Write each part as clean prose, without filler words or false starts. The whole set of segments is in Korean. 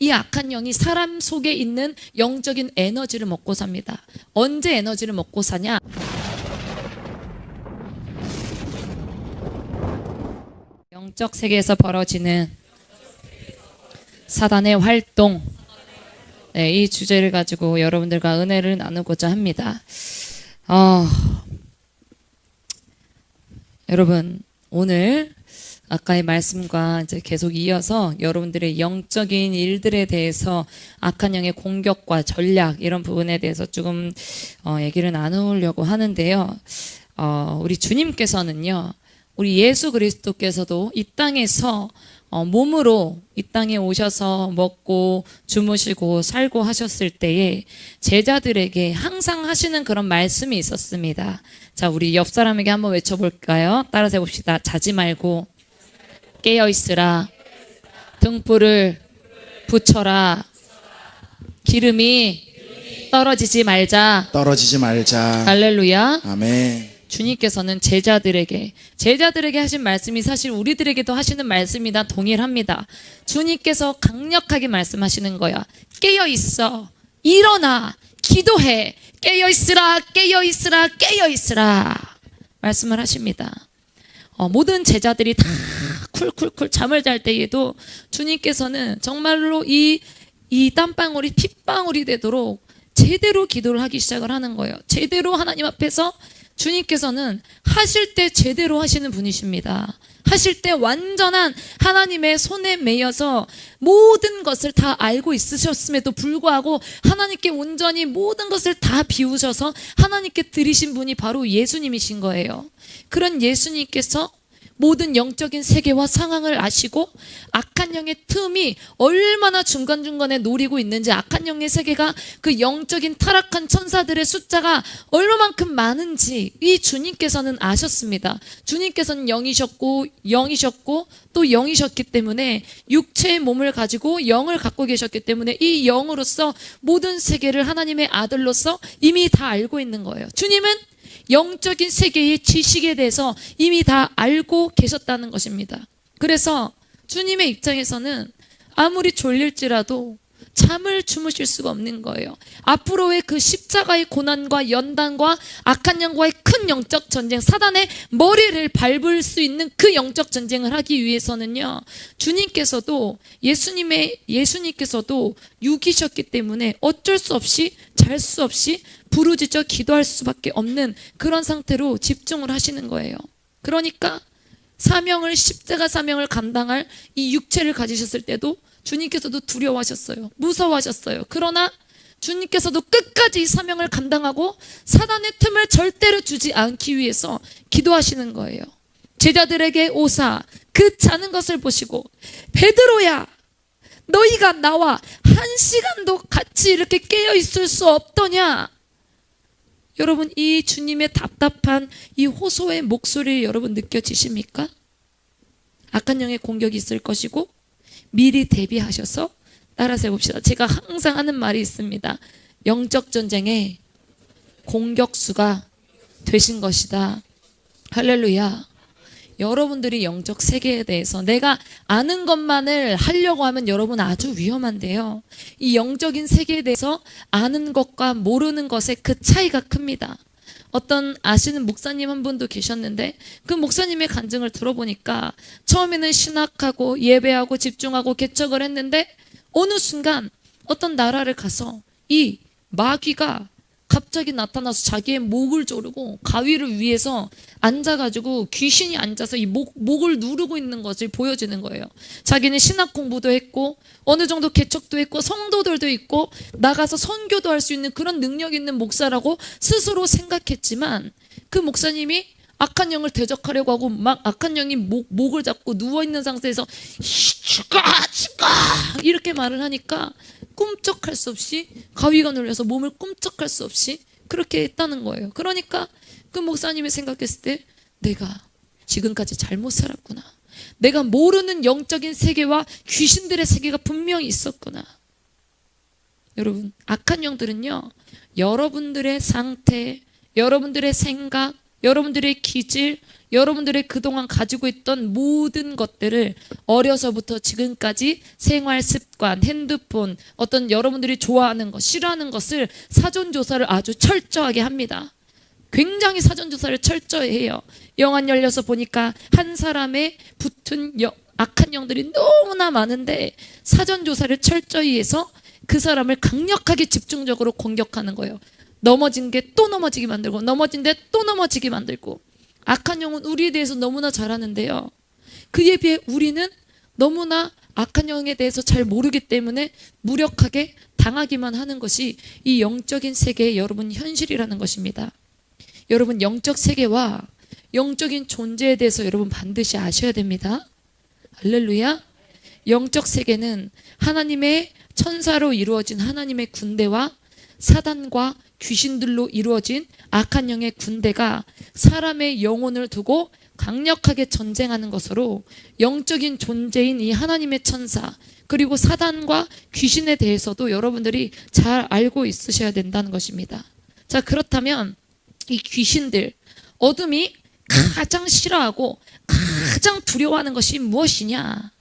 이 악한 영이 사람 속에 있는 영적인 에너지를 먹고 삽니다. 언제 에너지를 먹고 사냐? 영적 세계에서 벌어지는 사단의 활동, 이 주제를 가지고 여러분들과 은혜를 나누고자 합니다. 여러분, 오늘 아까의 말씀과 이제 계속 이어서 여러분들의 영적인 일들에 대해서 악한 영의 공격과 전략 이런 부분에 대해서 조금 얘기를 나누려고 하는데요. 우리 주님께서는요, 우리 예수 그리스도께서도 이 땅에서 몸으로 이 땅에 오셔서 먹고 주무시고 살고 하셨을 때에 제자들에게 항상 하시는 그런 말씀이 있었습니다. 자, 우리 옆 사람에게 한번 외쳐볼까요? 따라서 해봅시다. 자지 말고 깨어있으라. 등불을 붙여라. 기름이 떨어지지 말자. 할렐루야. 아멘. 주님께서는 제자들에게 하신 말씀이 사실 우리들에게도 하시는 말씀이다 동일합니다. 주님께서 강력하게 말씀하시는 거야. 깨어있어. 일어나. 기도해. 깨어있으라. 깨어있으라. 깨어있으라. 말씀을 하십니다. 모든 제자들이 다 쿨쿨쿨 잠을 잘 때에도 주님께서는 정말로 이 땀방울이 핏방울이 되도록 제대로 기도를 하기 시작을 하는 거예요. 제대로 하나님 앞에서 주님께서는 하실 때 제대로 하시는 분이십니다. 하실 때 완전한 하나님의 손에 매여서 모든 것을 다 알고 있으셨음에도 불구하고 하나님께 온전히 모든 것을 다 비우셔서 하나님께 드리신 분이 바로 예수님이신 거예요. 그런 예수님께서 모든 영적인 세계와 상황을 아시고 악한 영의 틈이 얼마나 중간중간에 노리고 있는지, 악한 영의 세계가 그 영적인 타락한 천사들의 숫자가 얼마만큼 많은지 이 주님께서는 아셨습니다. 주님께서는 영이셨고 또 영이셨기 때문에 육체의 몸을 가지고 영을 갖고 계셨기 때문에 이 영으로서 모든 세계를 하나님의 아들로서 이미 다 알고 있는 거예요. 주님은 영적인 세계의 지식에 대해서 이미 다 알고 계셨다는 것입니다. 그래서 주님의 입장에서는 아무리 졸릴지라도 잠을 주무실 수가 없는 거예요. 앞으로의 그 십자가의 고난과 연단과 악한 영과의 큰 영적 전쟁, 사단의 머리를 밟을 수 있는 그 영적 전쟁을 하기 위해서는요, 예수님께서도 육이셨기 때문에 어쩔 수 없이 잘 수 없이 부르짖어 기도할 수밖에 없는 그런 상태로 집중을 하시는 거예요. 그러니까 십자가 사명을 감당할 이 육체를 가지셨을 때도 주님께서도 두려워하셨어요. 무서워하셨어요. 그러나 주님께서도 끝까지 이 사명을 감당하고 사단의 틈을 절대로 주지 않기 위해서 기도하시는 거예요. 제자들에게 오사 그 자는 것을 보시고, 베드로야, 너희가 나와 한 시간도 같이 이렇게 깨어 있을 수 없더냐? 여러분, 이 주님의 답답한 이 호소의 목소리를 여러분 느껴지십니까? 악한 영의 공격이 있을 것이고 미리 대비하셔서 따라서 해봅시다. 제가 항상 하는 말이 있습니다. 영적 전쟁의 공격수가 되신 것이다. 할렐루야. 여러분들이 영적 세계에 대해서 내가 아는 것만을 하려고 하면 여러분 아주 위험한데요. 이 영적인 세계에 대해서 아는 것과 모르는 것의 그 차이가 큽니다. 어떤 아시는 목사님 한 분도 계셨는데 그 목사님의 간증을 들어보니까 처음에는 신학하고 예배하고 집중하고 개척을 했는데 어느 순간 어떤 나라를 가서 이 마귀가 갑자기 나타나서 자기의 목을 조르고 가위를 위에서 앉아가지고 귀신이 앉아서 이 목을 누르고 있는 것을 보여주는 거예요. 자기는 신학 공부도 했고 어느 정도 개척도 했고 성도들도 있고 나가서 선교도 할 수 있는 그런 능력 있는 목사라고 스스로 생각했지만 그 목사님이 악한 영을 대적하려고 하고 막 악한 영이 목을 잡고 누워있는 상태에서 죽어 이렇게 말을 하니까 꿈쩍할 수 없이 가위가 눌려서 몸을 꿈쩍할 수 없이 그렇게 했다는 거예요. 그러니까 그 목사님이 생각했을 때 내가 지금까지 잘못 살았구나. 내가 모르는 영적인 세계와 귀신들의 세계가 분명히 있었구나. 여러분, 악한 영들은요, 여러분들의 상태, 여러분들의 생각, 여러분들의 기질, 여러분들의 그동안 가지고 있던 모든 것들을 어려서부터 지금까지 생활 습관, 핸드폰, 어떤 여러분들이 좋아하는 것, 싫어하는 것을 사전조사를 아주 철저하게 합니다. 굉장히 사전조사를 철저히 해요. 영안 열려서 보니까 한 사람의 붙은 악한 영들이 너무나 많은데 사전조사를 철저히 해서 그 사람을 강력하게 집중적으로 공격하는 거예요. 넘어진 게 또 넘어지게 만들고, 넘어진 데 또 넘어지게 만들고. 악한 영은 우리에 대해서 너무나 잘 아는데요, 그에 비해 우리는 너무나 악한 영에 대해서 잘 모르기 때문에 무력하게 당하기만 하는 것이 이 영적인 세계의 여러분 현실이라는 것입니다. 여러분, 영적 세계와 영적인 존재에 대해서 여러분 반드시 아셔야 됩니다. 할렐루야. 영적 세계는 하나님의 천사로 이루어진 하나님의 군대와 사단과 귀신들로 이루어진 악한 영의 군대가 사람의 영혼을 두고 강력하게 전쟁하는 것으로, 영적인 존재인 이 하나님의 천사 그리고 사단과 귀신에 대해서도 여러분들이 잘 알고 있으셔야 된다는 것입니다. 자, 그렇다면 이 귀신들, 어둠이 가장 싫어하고 가장 두려워하는 것이 무엇이냐?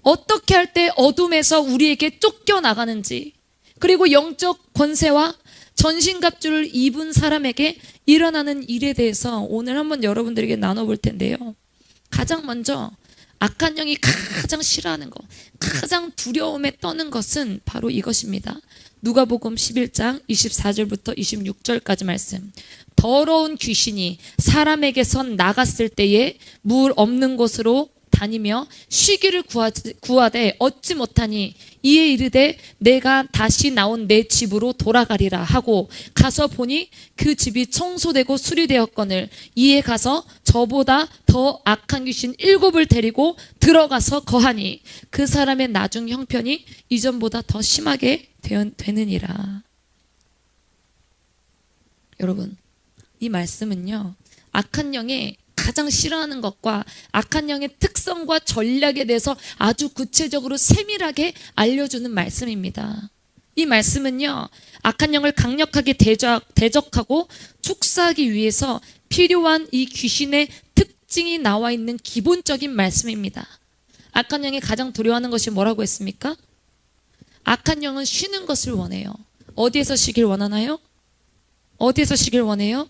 어떻게 할 때 어둠에서 우리에게 쫓겨나가는지, 그리고 영적 권세와 전신갑주를 입은 사람에게 일어나는 일에 대해서 오늘 한번 여러분들에게 나눠볼 텐데요, 가장 먼저 악한 영이 가장 싫어하는 것, 가장 두려움에 떠는 것은 바로 이것입니다. 누가복음 11장 24절부터 26절까지 말씀. 더러운 귀신이 사람에게서 나갔을 때에 물 없는 곳으로 다니며 쉬기를 구하되 얻지 못하니 이에 이르되 내가 다시 나온 내 집으로 돌아가리라 하고 가서 보니 그 집이 청소되고 수리되었거늘 이에 가서 저보다 더 악한 귀신 7을 데리고 들어가서 거하니 그 사람의 나중 형편이 이전보다 더 심하게 되느니라. 여러분, 이 말씀은요, 악한 영의 가장 싫어하는 것과 악한 영의 특성과 전략에 대해서 아주 구체적으로 세밀하게 알려주는 말씀입니다. 이 말씀은요, 악한 영을 강력하게 대적하고 축사하기 위해서 필요한 이 귀신의 특징이 나와 있는 기본적인 말씀입니다. 악한 영이 가장 두려워하는 것이 뭐라고 했습니까? 악한 영은 쉬는 것을 원해요. 어디에서 쉬길 원하나요? 어디에서 쉬길 원해요?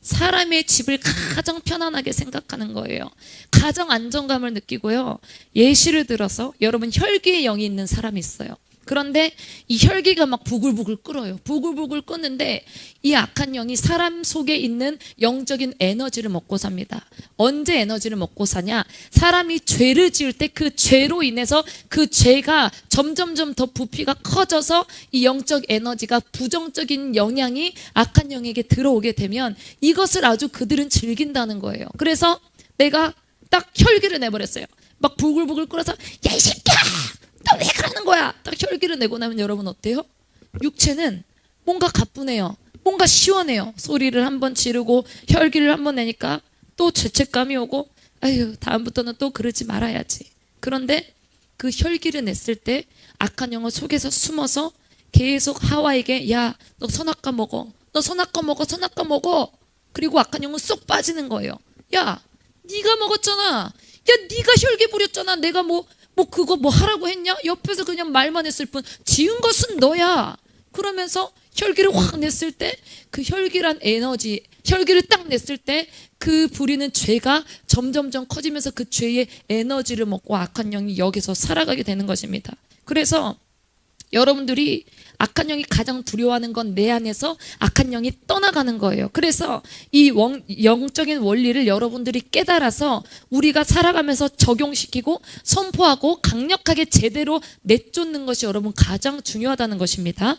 사람의 집을 가장 편안하게 생각하는 거예요. 가장 안정감을 느끼고요. 예시를 들어서 여러분, 혈기의 영이 있는 사람이 있어요. 그런데 이 혈기가 막 부글부글 끓어요. 부글부글 끓는데 이 악한 영이 사람 속에 있는 영적인 에너지를 먹고 삽니다. 언제 에너지를 먹고 사냐? 사람이 죄를 지을 때 그 죄로 인해서 그 죄가 점점점 더 부피가 커져서 이 영적 에너지가, 부정적인 영향이 악한 영에게 들어오게 되면 이것을 아주 그들은 즐긴다는 거예요. 그래서 내가 딱 혈기를 내버렸어요. 막 부글부글 끓어서 야, 이 새끼야! 너 왜 그러는 거야? 딱 혈기를 내고 나면 여러분 어때요? 육체는 뭔가 가뿐해요. 뭔가 시원해요. 소리를 한번 지르고 혈기를 한번 내니까 또 죄책감이 오고, 아유, 다음부터는 또 그러지 말아야지. 그런데 그 혈기를 냈을 때 악한 영은 속에서 숨어서 계속 하와에게 야, 너 선악과 먹어. 너 선악과 먹어. 선악과 먹어. 그리고 악한 영은 쏙 빠지는 거예요. 야, 네가 먹었잖아. 야, 네가 혈기 부렸잖아. 내가 뭐 그거 뭐 하라고 했냐? 옆에서 그냥 말만 했을 뿐 지은 것은 너야. 그러면서 혈기를 확 냈을 때 그 혈기란 에너지, 혈기를 딱 냈을 때 그 부리는 죄가 점점점 커지면서 그 죄의 에너지를 먹고 악한 영이 여기서 살아가게 되는 것입니다. 그래서 여러분들이 악한 영이 가장 두려워하는 건 내 안에서 악한 영이 떠나가는 거예요. 그래서 이 영적인 원리를 여러분들이 깨달아서 우리가 살아가면서 적용시키고 선포하고 강력하게 제대로 내쫓는 것이 여러분 가장 중요하다는 것입니다.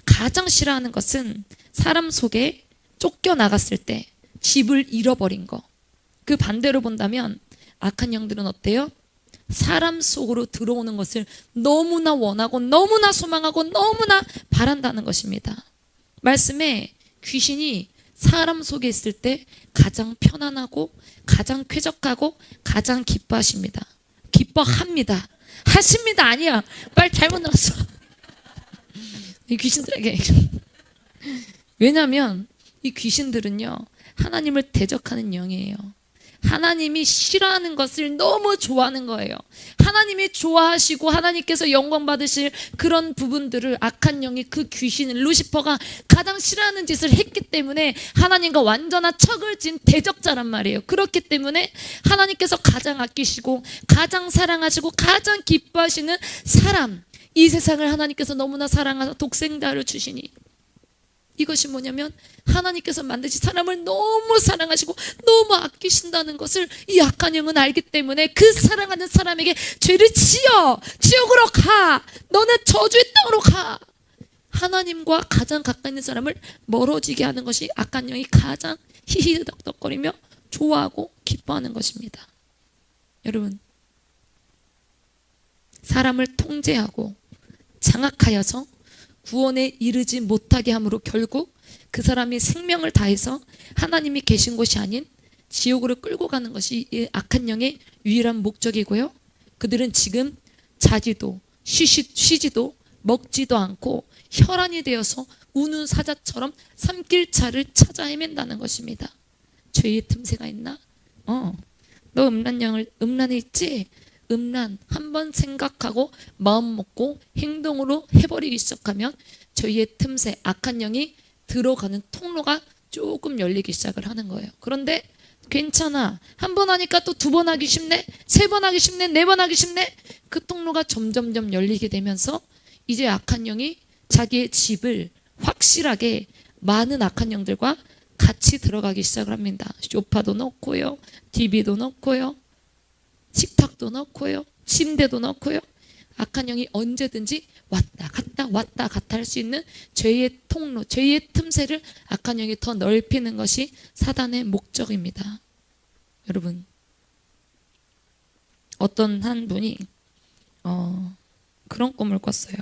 가장 싫어하는 것은 사람 속에 쫓겨나갔을 때 집을 잃어버린 거. 그 반대로 본다면 악한 영들은 어때요? 사람 속으로 들어오는 것을 너무나 원하고 너무나 소망하고 너무나 바란다는 것입니다. 말씀에 귀신이 사람 속에 있을 때 가장 편안하고 가장 쾌적하고 가장 기뻐하십니다. 기뻐합니다. 하십니다. 아니야. 말 잘못 나왔어. 이 귀신들에게. 왜냐하면 이 귀신들은요, 하나님을 대적하는 영이에요. 하나님이 싫어하는 것을 너무 좋아하는 거예요. 하나님이 좋아하시고 하나님께서 영광 받으실 그런 부분들을 악한 영이, 그 귀신 루시퍼가 가장 싫어하는 짓을 했기 때문에 하나님과 완전한 척을 진 대적자란 말이에요. 그렇기 때문에 하나님께서 가장 아끼시고 가장 사랑하시고 가장 기뻐하시는 사람, 이 세상을 하나님께서 너무나 사랑하사 독생자를 주시니, 이것이 뭐냐면 하나님께서 만드신 사람을 너무 사랑하시고 너무 아끼신다는 것을 이 악한 영은 알기 때문에 그 사랑하는 사람에게 죄를 지어 지옥으로 가, 너는 저주의 땅으로 가, 하나님과 가장 가까이 있는 사람을 멀어지게 하는 것이 악한 영이 가장 히히덕덕거리며 좋아하고 기뻐하는 것입니다. 여러분, 사람을 통제하고 장악하여서 구원에 이르지 못하게 함으로 결국 그 사람이 생명을 다해서 하나님이 계신 곳이 아닌 지옥으로 끌고 가는 것이 이 악한 영의 유일한 목적이고요. 그들은 지금 자지도 쉬지도 먹지도 않고 혈안이 되어서 우는 사자처럼 삼킬차를 찾아 헤맨다는 것입니다. 죄의 틈새가 있나? 너 음란에 있지? 음란 한번 생각하고 마음 먹고 행동으로 해버리기 시작하면 죄의 틈새, 악한 영이 들어가는 통로가 조금 열리기 시작을 하는 거예요. 그런데 괜찮아, 한 번 하니까 또 두 번 하기 쉽네, 세 번 하기 쉽네, 네 번 하기 쉽네. 그 통로가 점점점 열리게 되면서 이제 악한 영이 자기의 집을 확실하게 많은 악한 영들과 같이 들어가기 시작을 합니다. 소파도 넣고요, TV도 넣고요, 식탁도 넣고요, 침대도 넣고요. 악한 영이 언제든지 왔다 갔다 할 수 있는 죄의 통로, 죄의 틈새를 악한 영이 더 넓히는 것이 사단의 목적입니다. 여러분, 어떤 한 분이 그런 꿈을 꿨어요.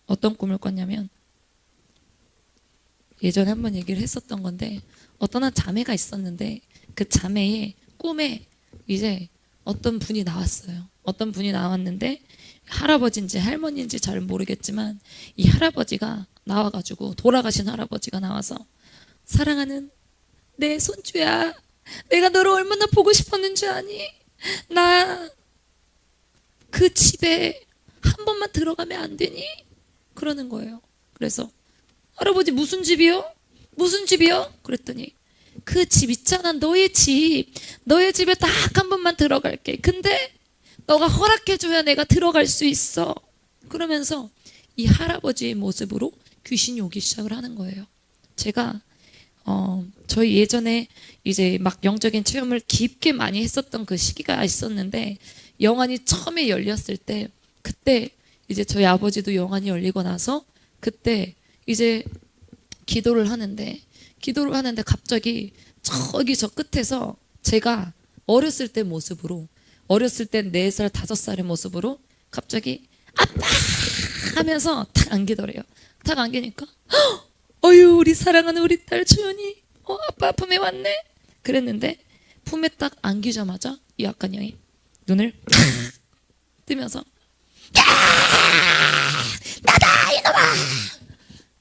어떤 꿈을 꿨냐면, 예전에 한번 얘기를 했었던 건데, 어떤 한 자매가 있었는데 그 자매의 꿈에 이제 어떤 분이 나왔어요. 어떤 분이 나왔는데 할아버지인지 할머니인지 잘 모르겠지만 이 할아버지가 나와가지고, 돌아가신 할아버지가 나와서, 사랑하는 내 손주야, 내가 너를 얼마나 보고 싶었는 줄 아니? 나 그 집에 한 번만 들어가면 안 되니? 그러는 거예요. 그래서 할아버지 무슨 집이요? 무슨 집이요? 그랬더니 그 집 있잖아, 너의 집. 너의 집에 딱 한 번만 들어갈게. 근데 너가 허락해줘야 내가 들어갈 수 있어. 그러면서 이 할아버지의 모습으로 귀신이 오기 시작을 하는 거예요. 제가 저희 예전에 이제 막 영적인 체험을 깊게 많이 했었던 그 시기가 있었는데, 영안이 처음에 열렸을 때, 그때 이제 저희 아버지도 영안이 열리고 나서 그때 이제 기도를 하는데 갑자기 저기 저 끝에서 제가 어렸을 때 모습으로, 어렸을 때 4살 5살의 모습으로 갑자기 아빠 하면서 탁 안기더래요. 탁 안기니까 어유, 우리 사랑하는 우리 딸 주연이 아빠 품에 왔네. 그랬는데 품에 딱 안기자마자 이 악한 영이 눈을 뜨면서 나다 이놈아.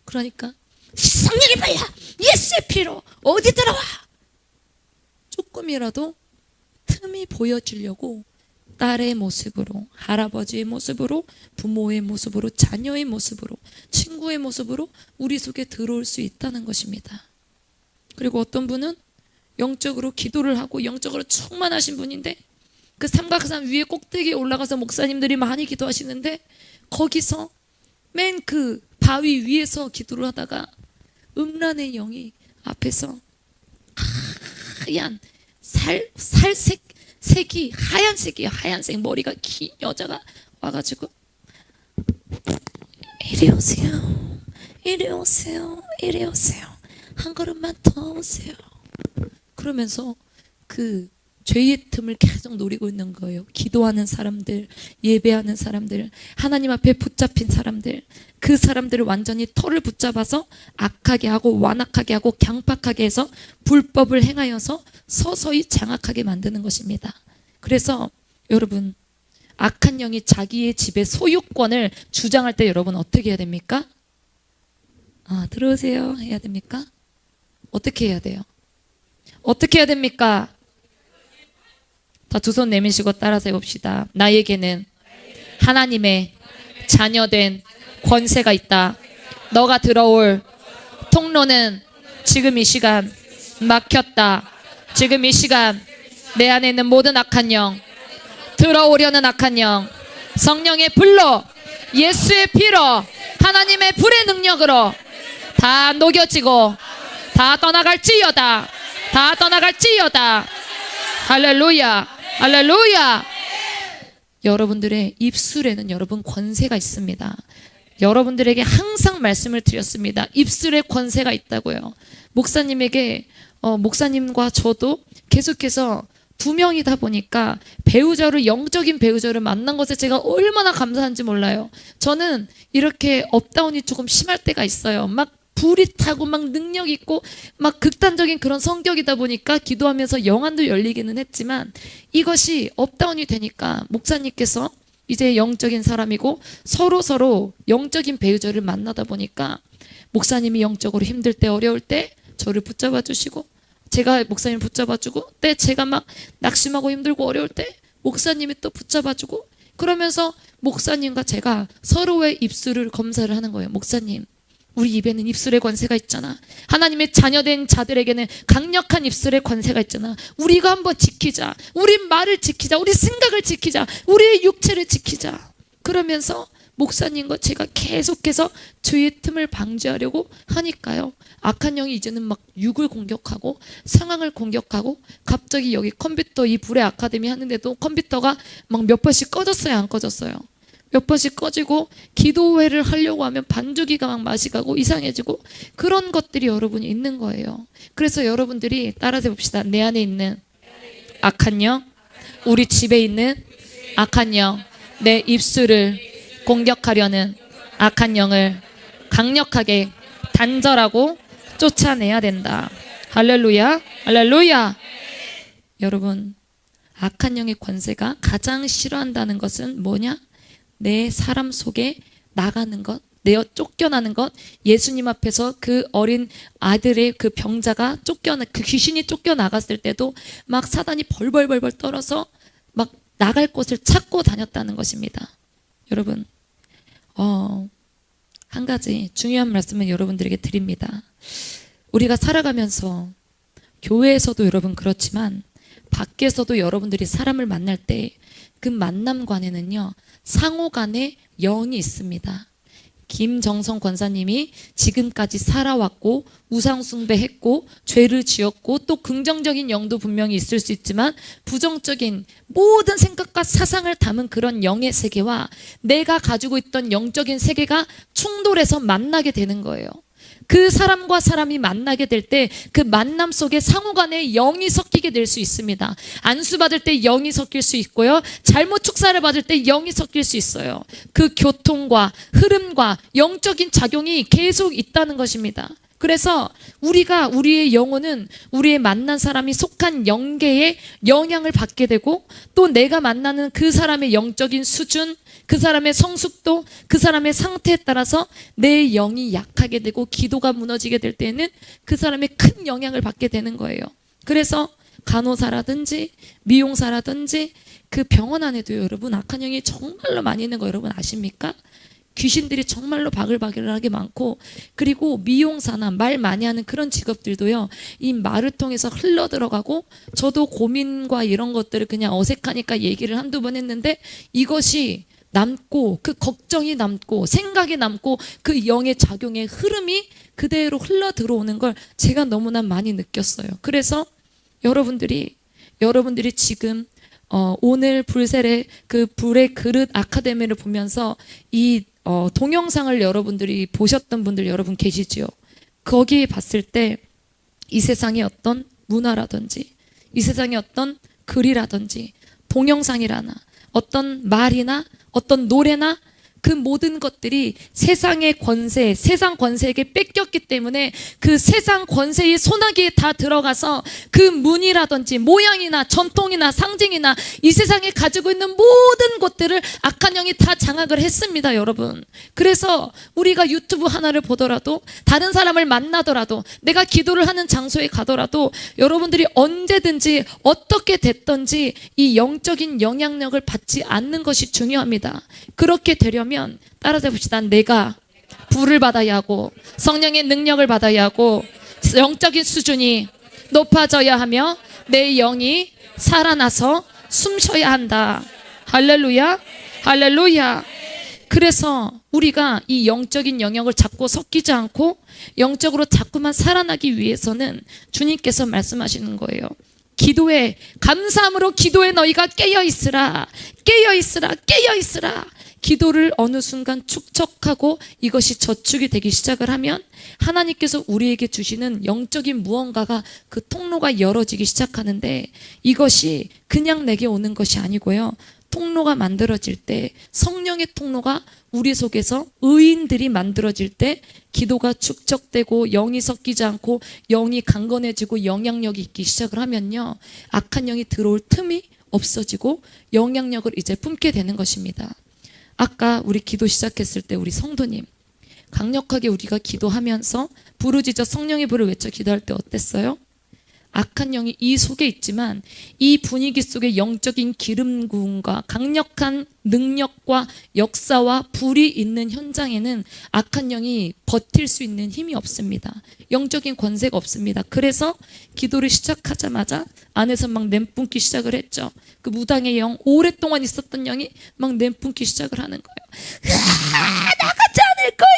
그러니까 성령이 발라, 예수의 피로 어디 들어와. 조금이라도 틈이 보여주려고 딸의 모습으로, 할아버지의 모습으로, 부모의 모습으로, 자녀의 모습으로, 친구의 모습으로 우리 속에 들어올 수 있다는 것입니다. 그리고 어떤 분은 영적으로 기도를 하고 영적으로 충만하신 분인데 그 삼각산 위에 꼭대기에 올라가서 목사님들이 많이 기도하시는데 거기서 맨 그 바위 위에서 기도를 하다가 음란의 영이 앞에서 하얀 색이 하얀색이에요. 하얀색 머리가 긴 여자가 와가지고 이리 오세요, 이리 오세요, 이리 오세요, 한 걸음만 더 오세요. 그러면서 그 죄의 틈을 계속 노리고 있는 거예요. 기도하는 사람들, 예배하는 사람들, 하나님 앞에 붙잡힌 사람들, 그 사람들을 완전히 털을 붙잡아서 악하게 하고 완악하게 하고 강팍하게 해서 불법을 행하여서 서서히 장악하게 만드는 것입니다. 그래서 여러분, 악한 영이 자기의 집의 소유권을 주장할 때 여러분 어떻게 해야 됩니까? 들어오세요 해야 됩니까? 어떻게 해야 돼요? 어떻게 해야 됩니까? 다 두 손 내미시고 따라서 해봅시다. 나에게는 하나님의 자녀된 권세가 있다. 너가 들어올 통로는 지금 이 시간 막혔다. 지금 이 시간 내 안에 있는 모든 악한 영, 들어오려는 악한 영, 성령의 불로, 예수의 피로, 하나님의 불의 능력으로 다 녹여지고 다 떠나갈지어다. 다 떠나갈지어다. 할렐루야, 할렐루야. 여러분들의 입술에는 여러분 권세가 있습니다. 여러분들에게 항상 말씀을 드렸습니다. 입술에 권세가 있다고요. 목사님에게 목사님과 저도 계속해서 두 명이다 보니까 배우자를, 영적인 배우자를 만난 것에 제가 얼마나 감사한지 몰라요. 저는 이렇게 업다운이 조금 심할 때가 있어요. 막 불이 타고 막 능력 있고 막 극단적인 그런 성격이다 보니까 기도하면서 영안도 열리기는 했지만, 이것이 업다운이 되니까 목사님께서 이제 영적인 사람이고 서로 영적인 배우자를 만나다 보니까 목사님이 영적으로 힘들 때, 어려울 때 저를 붙잡아 주시고, 제가 목사님을 붙잡아 주고, 때 제가 막 낙심하고 힘들고 어려울 때 목사님이 또 붙잡아 주고, 그러면서 목사님과 제가 서로의 입술을 검사를 하는 거예요. 목사님, 우리 입에는 입술의 권세가 있잖아. 하나님의 자녀된 자들에게는 강력한 입술의 권세가 있잖아. 우리가 한번 지키자. 우리 말을 지키자. 우리 생각을 지키자. 우리의 육체를 지키자. 그러면서 목사님과 제가 계속해서 죄의 틈을 방지하려고 하니까요, 악한 영이 이제는 막 육을 공격하고 상황을 공격하고, 갑자기 여기 컴퓨터, 이 불의 아카데미 하는데도 컴퓨터가 막 몇 번씩 꺼졌어요, 안 꺼졌어요? 몇 번씩 꺼지고, 기도회를 하려고 하면 반주기가 막 맛이 가고 이상해지고, 그런 것들이 여러분이 있는 거예요. 그래서 여러분들이 따라서 해봅시다. 내 안에 있는 악한 영, 우리 집에 있는 악한 영, 내 입술을 공격하려는 악한 영을 강력하게 단절하고 쫓아내야 된다. 할렐루야, 할렐루야. 여러분, 악한 영의 권세가 가장 싫어한다는 것은 뭐냐? 내 사람 속에 나가는 것, 내어 쫓겨나는 것. 예수님 앞에서 그 어린 아들의 그 병자가 그 귀신이 쫓겨나갔을 때도 막 사단이 벌벌벌 떨어서 막 나갈 곳을 찾고 다녔다는 것입니다. 여러분, 한 가지 중요한 말씀을 여러분들에게 드립니다. 우리가 살아가면서 교회에서도 여러분 그렇지만 밖에서도 여러분들이 사람을 만날 때 그 만남관에는요, 상호간에 영이 있습니다. 김정성 권사님이 지금까지 살아왔고 우상숭배했고 죄를 지었고, 또 긍정적인 영도 분명히 있을 수 있지만 부정적인 모든 생각과 사상을 담은 그런 영의 세계와 내가 가지고 있던 영적인 세계가 충돌해서 만나게 되는 거예요. 그 사람과 사람이 만나게 될 때 그 만남 속에 상호간에 영이 섞이게 될 수 있습니다. 안수받을 때 영이 섞일 수 있고요, 잘못 축사를 받을 때 영이 섞일 수 있어요. 그 교통과 흐름과 영적인 작용이 계속 있다는 것입니다. 그래서 우리의 영혼은 우리의 만난 사람이 속한 영계에 영향을 받게 되고, 또 내가 만나는 그 사람의 영적인 수준, 그 사람의 성숙도, 그 사람의 상태에 따라서 내 영이 약하게 되고 기도가 무너지게 될 때는 그 사람의 큰 영향을 받게 되는 거예요. 그래서 간호사라든지 미용사라든지 그 병원 안에도 여러분 악한 영이 정말로 많이 있는 거 여러분 아십니까? 귀신들이 정말로 바글바글하게 많고, 그리고 미용사나 말 많이 하는 그런 직업들도요, 이 말을 통해서 흘러 들어가고, 저도 고민과 이런 것들을 그냥 어색하니까 얘기를 한두 번 했는데, 이것이 남고, 그 걱정이 남고, 생각이 남고, 그 영의 작용의 흐름이 그대로 흘러 들어오는 걸 제가 너무나 많이 느꼈어요. 그래서 여러분들이 지금 오늘 불셀의 그 불의 그릇 아카데미를 보면서 이 동영상을 여러분들이 보셨던 분들 여러분 계시지요? 거기에 봤을 때 이 세상의 어떤 문화라든지, 이 세상의 어떤 글이라든지, 동영상이라나 어떤 말이나 어떤 노래나 그 모든 것들이 세상의 권세, 세상 권세에게 뺏겼기 때문에 그 세상 권세의 소나기에 다 들어가서 그 문이라든지 모양이나 전통이나 상징이나 이 세상에 가지고 있는 모든 것들을 악한 영이 다 장악을 했습니다, 여러분. 그래서 우리가 유튜브 하나를 보더라도, 다른 사람을 만나더라도, 내가 기도를 하는 장소에 가더라도 여러분들이 언제든지 어떻게 됐든지 이 영적인 영향력을 받지 않는 것이 중요합니다. 그렇게 되려면 따라서 봅시다. 내가 불을 받아야 하고 성령의 능력을 받아야 하고 영적인 수준이 높아져야 하며 내 영이 살아나서 숨쉬어야 한다. 할렐루야, 할렐루야. 그래서 우리가 이 영적인 영역을 자꾸 섞이지 않고 영적으로 자꾸만 살아나기 위해서는 주님께서 말씀하시는 거예요. 기도해, 감사함으로 기도해. 너희가 깨어있으라, 깨어있으라, 깨어있으라. 기도를 어느 순간 축적하고 이것이 저축이 되기 시작을 하면 하나님께서 우리에게 주시는 영적인 무언가가 그 통로가 열어지기 시작하는데, 이것이 그냥 내게 오는 것이 아니고요, 통로가 만들어질 때, 성령의 통로가 우리 속에서 의인들이 만들어질 때 기도가 축적되고 영이 섞이지 않고 영이 강건해지고 영향력이 있기 시작을 하면요, 악한 영이 들어올 틈이 없어지고 영향력을 이제 품게 되는 것입니다. 아까 우리 기도 시작했을 때 우리 성도님, 강력하게 우리가 기도하면서 부르짖어 성령의 부를 외쳐 기도할 때 어땠어요? 악한 영이 이 속에 있지만 이 분위기 속에 영적인 기름 부음과 강력한 능력과 역사와 불이 있는 현장에는 악한 영이 버틸 수 있는 힘이 없습니다. 영적인 권세가 없습니다. 그래서 기도를 시작하자마자 안에서 막 냄뿜기 시작을 했죠. 그 무당의 영, 오랫동안 있었던 영이 막 냄뿜기 시작을 하는 거예요. 나가지 않을 거야.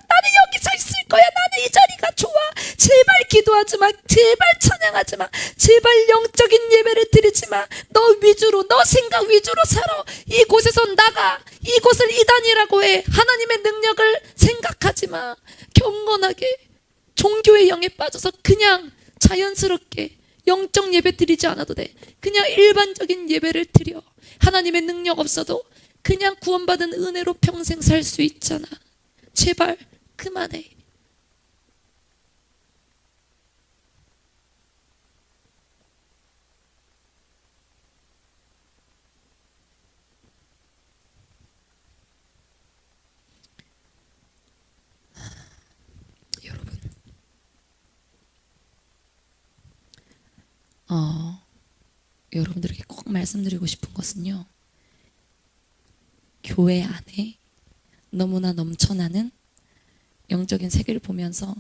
나는 여기서 있을 거야. 나는 이 자리가 좋아. 제발 기도하지 마. 제발 찬양하지 마. 제발 영적인 예배를 드리지 마. 너 위주로, 너 생각 위주로 살아. 이곳에서 나가. 이곳을 이단이라고 해. 하나님의 능력을 생각하지 마. 경건하게 종교의 영에 빠져서 그냥 자연스럽게 영적 예배 드리지 않아도 돼. 그냥 일반적인 예배를 드려. 하나님의 능력 없어도 그냥 구원받은 은혜로 평생 살 수 있잖아. 제발 그만해. 여러분, 여러분들에게 꼭 말씀드리고 싶은 것은요, 교회 안에 너무나 넘쳐나는 영적인 세계를 보면서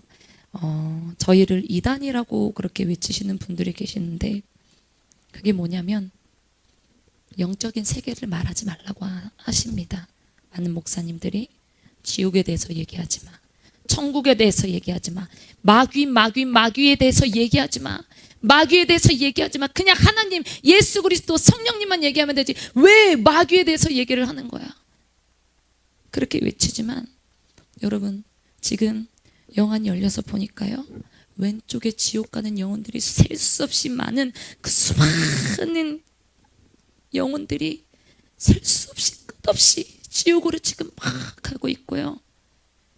저희를 이단이라고 그렇게 외치시는 분들이 계시는데, 그게 뭐냐면 영적인 세계를 말하지 말라고 하십니다. 많은 목사님들이 지옥에 대해서 얘기하지 마, 천국에 대해서 얘기하지 마, 마귀에 대해서 얘기하지 마, 마귀에 대해서 얘기하지 마. 그냥 하나님, 예수 그리스도, 성령님만 얘기하면 되지. 왜 마귀에 대해서 얘기를 하는 거야? 그렇게 외치지만 여러분, 지금 영안이 열려서 보니까요, 왼쪽에 지옥 가는 영혼들이 셀 수 없이 많은 그 수많은 영혼들이 셀 수 없이 끝없이 지옥으로 지금 막 가고 있고요.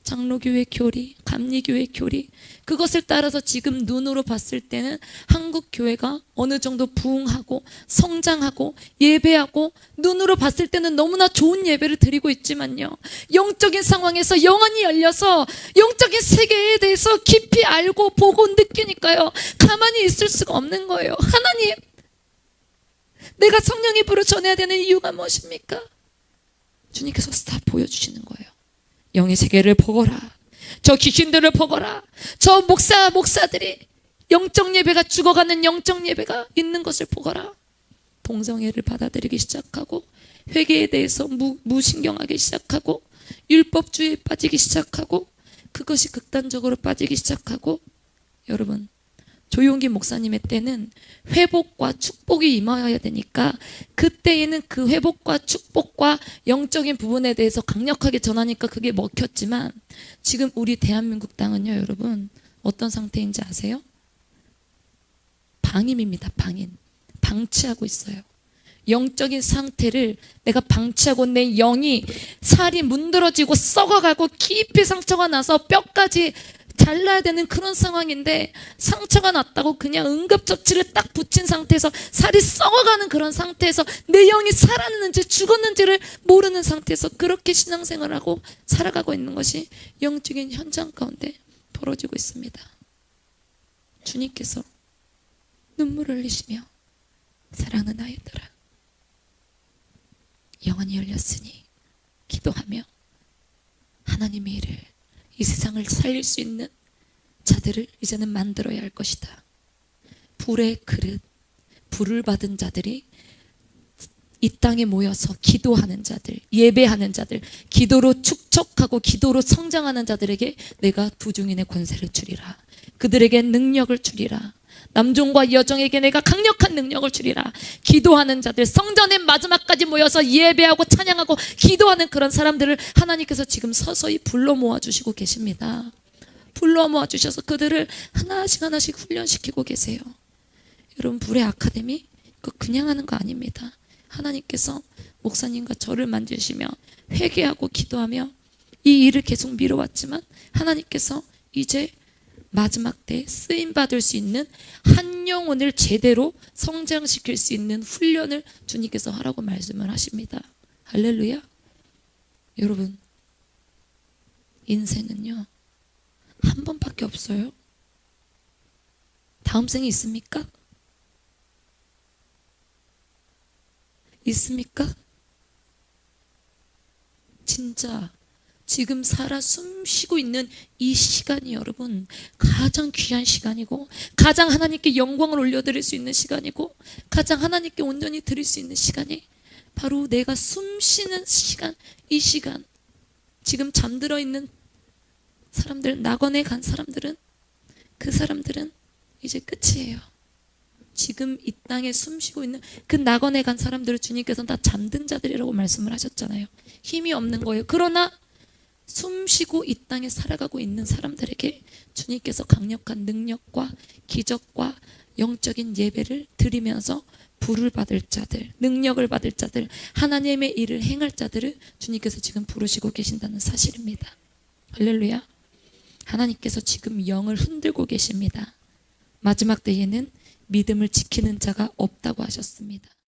장로교회 교리, 감리교회 교리, 그것을 따라서 지금 눈으로 봤을 때는 한국 교회가 어느 정도 부흥하고 성장하고 예배하고 눈으로 봤을 때는 너무나 좋은 예배를 드리고 있지만요, 영적인 상황에서 영안이 열려서 영적인 세계에 대해서 깊이 알고 보고 느끼니까요, 가만히 있을 수가 없는 거예요. 하나님, 내가 성령의 불을 전해야 되는 이유가 무엇입니까? 주님께서 다 보여주시는 거예요. 영의 세계를 보거라. 저 귀신들을 보거라. 저 목사들이 영적 예배가 죽어가는 영적 예배가 있는 것을 보거라. 동성애를 받아들이기 시작하고 회개에 대해서 무신경하기 시작하고 율법주의에 빠지기 시작하고 그것이 극단적으로 빠지기 시작하고, 여러분, 조용기 목사님의 때는 회복과 축복이 임하여야 되니까 그때에는 그 회복과 축복과 영적인 부분에 대해서 강력하게 전하니까 그게 먹혔지만, 지금 우리 대한민국 땅은요, 여러분, 어떤 상태인지 아세요? 방임입니다. 방임. 방치하고 있어요. 영적인 상태를 내가 방치하고 내 영이 살이 문드러지고 썩어가고 깊이 상처가 나서 뼈까지 잘라야 되는 그런 상황인데 상처가 났다고 그냥 응급처치를 딱 붙인 상태에서 살이 썩어가는 그런 상태에서 내 영이 살았는지 죽었는지를 모르는 상태에서 그렇게 신앙생활을 하고 살아가고 있는 것이 영적인 현장 가운데 벌어지고 있습니다. 주님께서 눈물을 흘리시며 사랑하는 아이들아 영안이 열렸으니 기도하며 하나님의 일을 이 세상을 살릴 수 있는 자들을 이제는 만들어야 할 것이다. 불의 그릇, 불을 받은 자들이 이 땅에 모여서 기도하는 자들, 예배하는 자들, 기도로 축적하고 기도로 성장하는 자들에게 내가 두중인의 권세를 주리라. 그들에게 능력을 주리라. 남종과 여종에게 내가 강력한 능력을 주리라. 기도하는 자들, 성전의 마지막까지 모여서 예배하고 찬양하고 기도하는 그런 사람들을 하나님께서 지금 서서히 불러 모아주시고 계십니다. 불러 모아주셔서 그들을 하나씩 하나씩 훈련시키고 계세요. 여러분, 불의 아카데미 그거 그냥 하는 거 아닙니다. 하나님께서 목사님과 저를 만드시며 회개하고 기도하며 이 일을 계속 미뤄왔지만 하나님께서 이제 마지막 때 쓰임받을 수 있는 한 영혼을 제대로 성장시킬 수 있는 훈련을 주님께서 하라고 말씀을 하십니다. 할렐루야. 여러분, 인생은요 한 번밖에 없어요. 다음 생이 있습니까? 있습니까? 진짜 지금 살아 숨 쉬고 있는 이 시간이 여러분 가장 귀한 시간이고 가장 하나님께 영광을 올려드릴 수 있는 시간이고 가장 하나님께 온전히 드릴 수 있는 시간이 바로 내가 숨 쉬는 시간. 이 시간 지금 잠들어 있는 사람들, 낙원에 간 사람들은 그 사람들은 이제 끝이에요. 지금 이 땅에 숨 쉬고 있는 그 낙원에 간 사람들을 주님께서는 다 잠든 자들이라고 말씀을 하셨잖아요. 힘이 없는 거예요. 그러나 숨 쉬고 이 땅에 살아가고 있는 사람들에게 주님께서 강력한 능력과 기적과 영적인 예배를 드리면서 부를 받을 자들, 능력을 받을 자들, 하나님의 일을 행할 자들을 주님께서 지금 부르시고 계신다는 사실입니다. 할렐루야. 하나님께서 지금 영을 흔들고 계십니다. 마지막 때에는 믿음을 지키는 자가 없다고 하셨습니다.